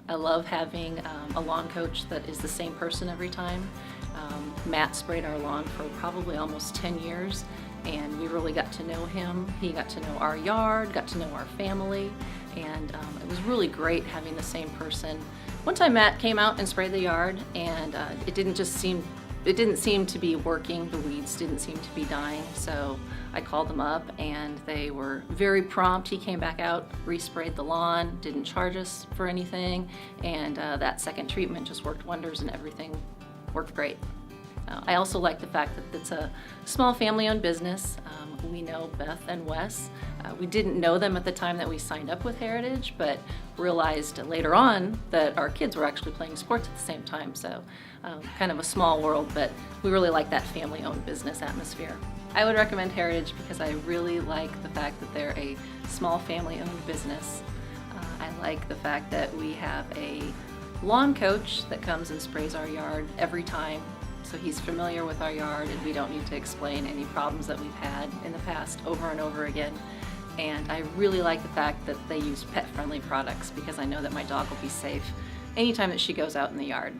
I love having a lawn coach that is the same person every time. Matt sprayed our lawn for probably almost 10 years, and we really got to know him. He got to know our yard, got to know our family, and it was really great having the same person. One time Matt came out and sprayed the yard, and it didn't seem to be working. The weeds didn't seem to be dying, so I called them up and they were very prompt. He came back out, resprayed the lawn, didn't charge us for anything, and that second treatment just worked wonders and everything worked great. I also like the fact that it's a small family-owned business. We know Beth and Wes. We didn't know them at the time that we signed up with Heritage, but realized later on that our kids were actually playing sports at the same time, so kind of a small world, but we really like that family-owned business atmosphere. I would recommend Heritage because I really like the fact that they're a small family-owned business. I like the fact that we have a lawn coach that comes and sprays our yard every time. So he's familiar with our yard and we don't need to explain any problems that we've had in the past over and over again. And I really like the fact that they use pet-friendly products because I know that my dog will be safe anytime that she goes out in the yard.